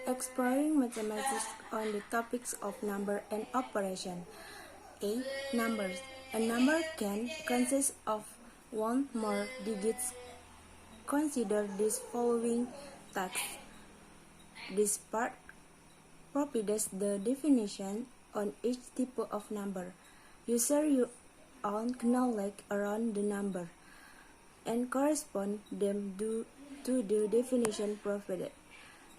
Exploring mathematics on the topics of number and operation. A. Numbers. A number can consist of one or more digits. Consider this following text. This part provides the definition on each type of number. Use your own knowledge around the number and correspond them to the definition provided.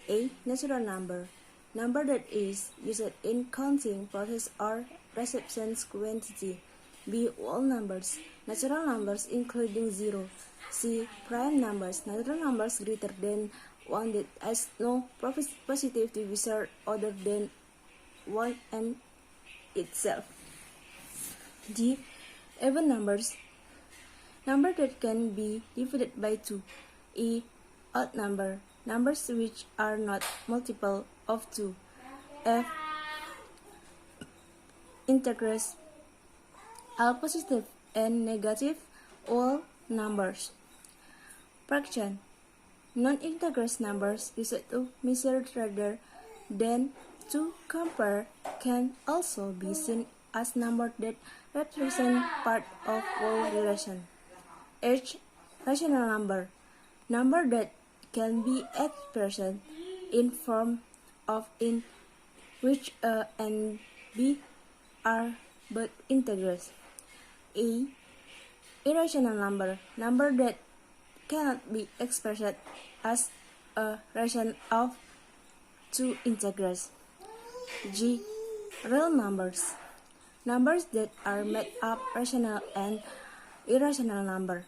A. Natural number. Number that is used in counting process or reception quantity. B. Whole numbers. Natural numbers including 0. C. Prime numbers. Natural numbers greater than 1 that has no positive divisor other than 1 and itself. D. Even numbers. Number that can be divided by 2. E. Odd number. Numbers which are not multiple of 2. F. Integers. All positive and negative whole numbers. Fraction. Non-integers numbers used to measure rather than to compare can also be seen as numbers that represent part of whole relation. H. Rational number. Number that can be expressed in form of in which A and B are both integers. A. Irrational number. Number that cannot be expressed as a ratio of two integers. G. Real numbers. Numbers that are made up rational and irrational number.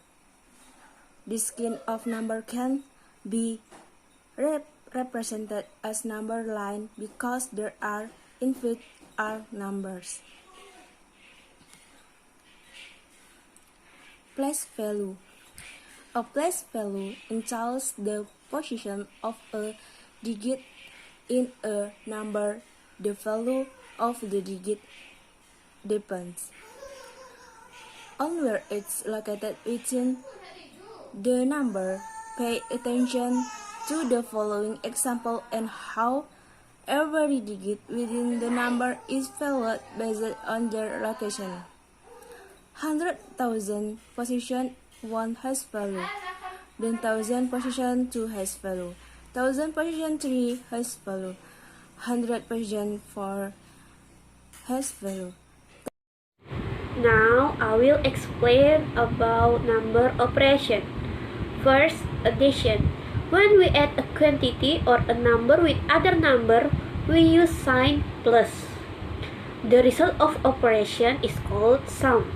This kind of number can be represented as number line because there are infinite numbers. Place value. A place value entails the position of a digit in a number. The value of the digit depends on where it's located within the number. Pay attention to the following example and how every digit within the number is valued based on their location. 100,000 position 1 has value, then 1,000 position 2 has value, 1,000 position 3 has value, 100 position 4 has value. Now I will explain about number operation. First, addition. When we add a quantity or a number with other number, we use sign plus. The result of operation is called sum.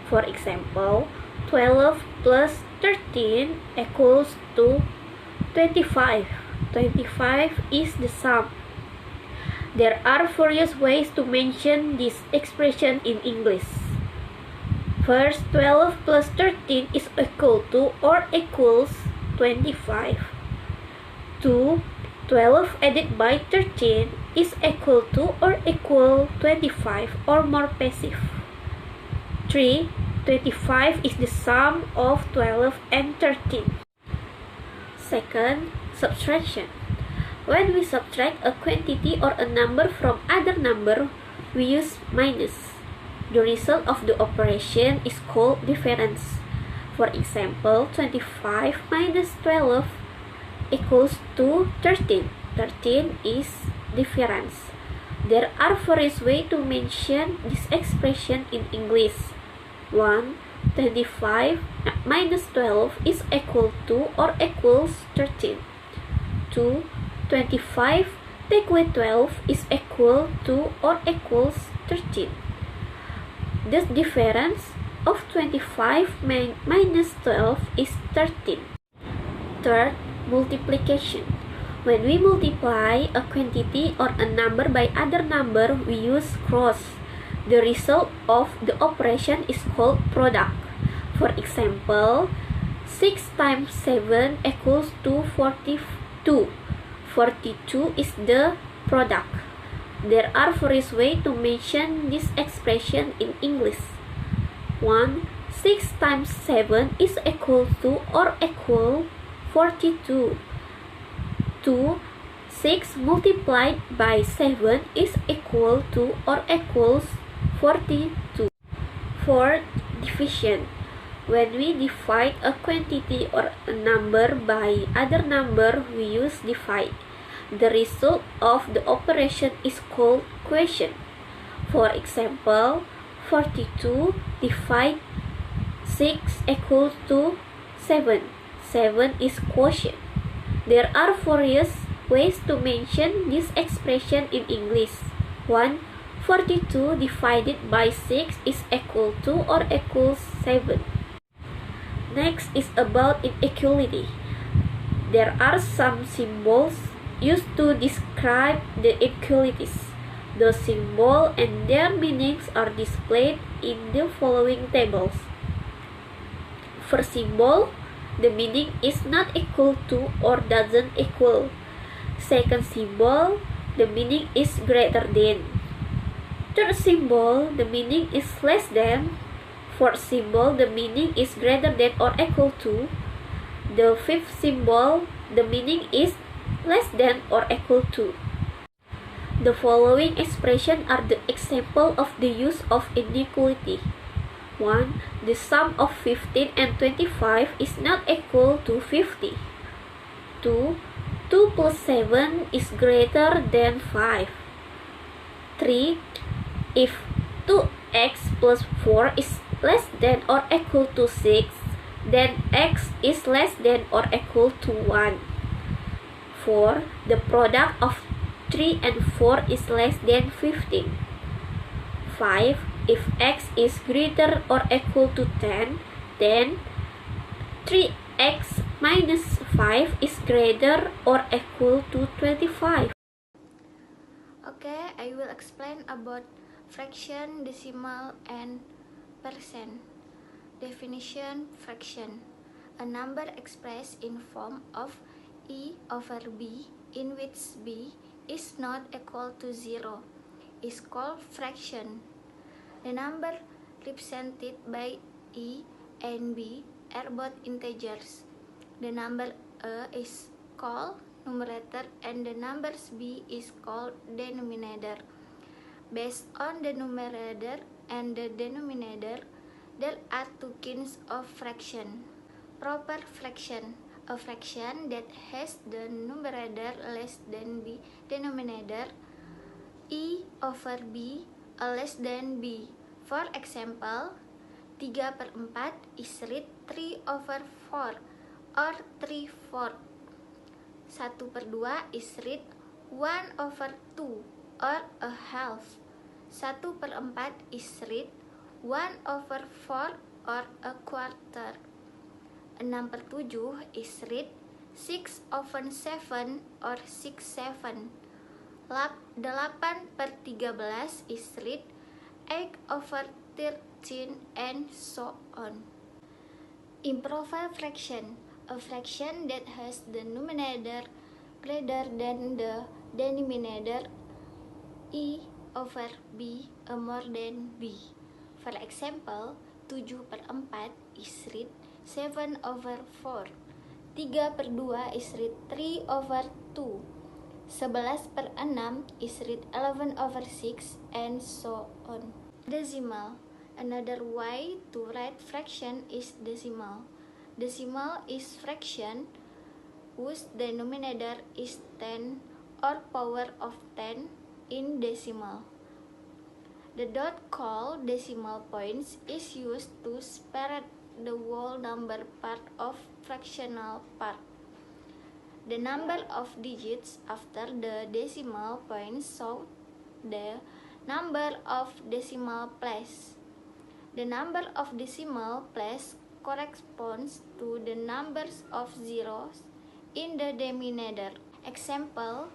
For example, 12 plus 13 equals to 25. 25 is the sum. There are various ways to mention this expression in English. First, 12 plus 13 is equal to or equals 25. 2. 12 added by 13 is equal to or equal 25 or more passive. 3. 25 is the sum of 12 and 13. Second, subtraction. When we subtract a quantity or a number from other number, we use minus. The result of the operation is called difference. For example, 25 minus 12 equals to 13. 13 is difference. There are various ways to mention this expression in English. 1. 25 minus 12 is equal to or equals 13. 2. 25 take away 12 is equal to or equals 13. The difference of 25 minus 12 is 13. Third, multiplication. When we multiply a quantity or a number by other number, we use cross. The result of the operation is called product. For example, 6 times 7 equals to 42. 42 is the product. There are various ways to mention this expression in English. 1. 6 times 7 is equal to or equal 42. 2. 6 multiplied by 7 is equal to or equals 42. For division, when we divide a quantity or a number by other number, we use divide. The result of the operation is called quotient. For example, 42 divide 6 equals to 7. 7 is quotient. There are various ways to mention this expression in English. 1. 42 divided by 6 is equal to or equals 7. Next is about inequality. There are some symbols used to describe the inequalities. The symbol and their meanings are displayed in the following tables. First symbol, the meaning is not equal to or doesn't equal. Second symbol, the meaning is greater than. Third symbol, the meaning is less than. Fourth symbol, the meaning is greater than or equal to. The fifth symbol, the meaning is less than or equal to. The following expressions are the example of the use of inequality. 1. The sum of 15 and 25 is not equal to 50. 2. 2 plus 7 is greater than 5. 3. If 2x plus 4 is less than or equal to 6, then x is less than or equal to 1. 4. The product of 3 and 4 is less than 15. 5. If x is greater or equal to 10, then 3x minus 5 is greater or equal to 25. Okay, I will explain about fraction, decimal, and percent. Definition: fraction, a number expressed in form of e over b, in which b is not equal to 0, is called fraction. The number represented by e and b are both integers. The number a is called numerator and the numbers b is called denominator. Based on the numerator and the denominator, there are two kinds of fraction. Proper fraction, a fraction that has the numerator less than the denominator. E over b, a less than b. For example, 3/4 is read 3 over 4 or 3/4. 1/2 is read 1 over 2 or a half. 1/4 is read 1 over 4 or a quarter. 6/7 is read 6 over 7 or 6/7. 8/13 is read 8 over 13 and so on. Improper fraction, a fraction that has the numerator greater than the denominator. E over b, a more than b. For example, 7/4 is read 7 over 4. 3/2 is read 3 over 2. 11/6 is read 11 over 6 and so on. Decimal. Another way to write fraction is decimal. Decimal is fraction whose denominator is 10 or power of 10 in decimal. The dot called decimal points is used to separate the whole number part of fractional part. The number of digits after the decimal point shows the number of decimal place. The number of decimal place corresponds to the numbers of zeros in the denominator. Example,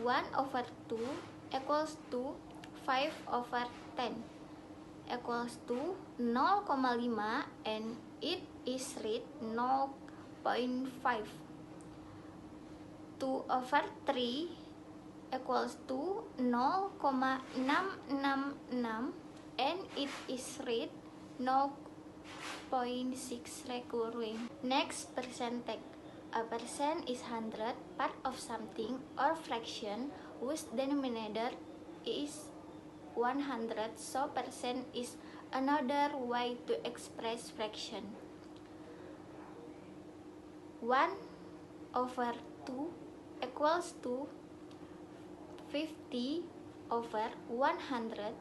1/2 equals to 5/10 equals to 0,5 and it is read 0.5. 2/3 equals to 0,666 and it is read 0.6 recurring. Next, percentage. A percent is 100 part of something or fraction whose denominator is 100, so percent is another way to express fraction. 1 over 2 equals to 50 over 100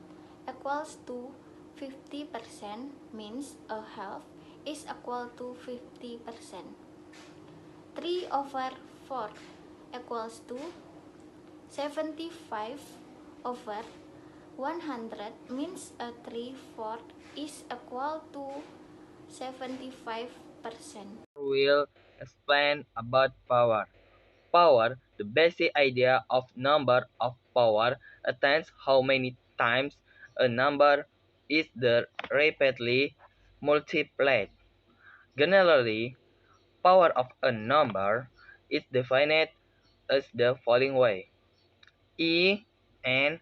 equals to 50%, means a half is equal to 50%. 3 over 4 equals to 75 over 100, means a 3/4 is equal to 75%. Will explain about power. Power, the basic idea of number of power, attains how many times a number is the repeatedly multiplied. Generally, power of a number is defined as the following way: E and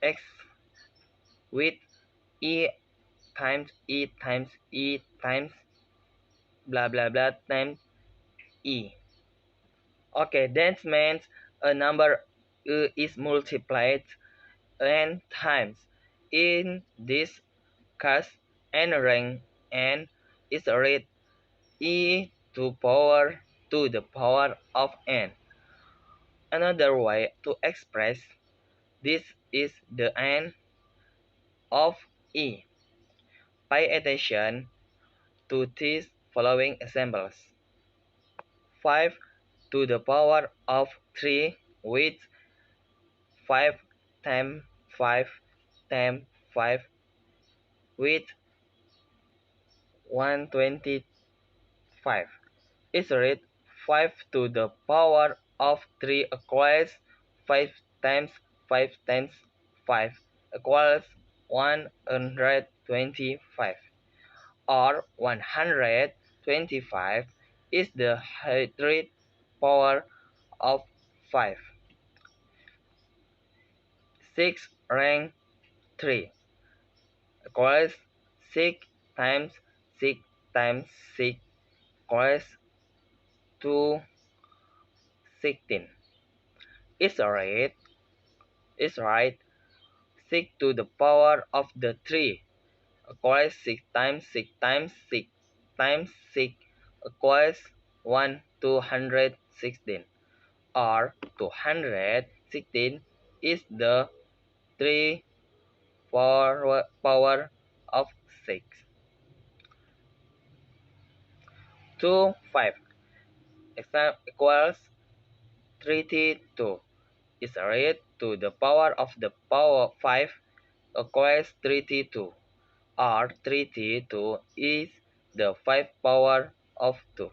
x with E times E times E times blah blah blah times E. Okay, that means a number is multiplied n times. In this case, n rank n is read e to the power of n. Another way to express this is the n of e. Pay attention to these following examples. 5 to the power of 3 with 5 times 5 times 5 with 125 is read 5 to the power of 3 equals 5 times 5 times 5 equals 125, or 125 is the hundredth power of 5. 6 rank 3 equals 6 times 6 times 6 equals 216. Is right. 6 to the power of the 3 equals 6 times 6 times 6 times 6 equals 216, or 216 is the 3 power of 6. 2 5 equals 32 is read to the power of the power 5 equals 32, or 32 is the 5 power of 2.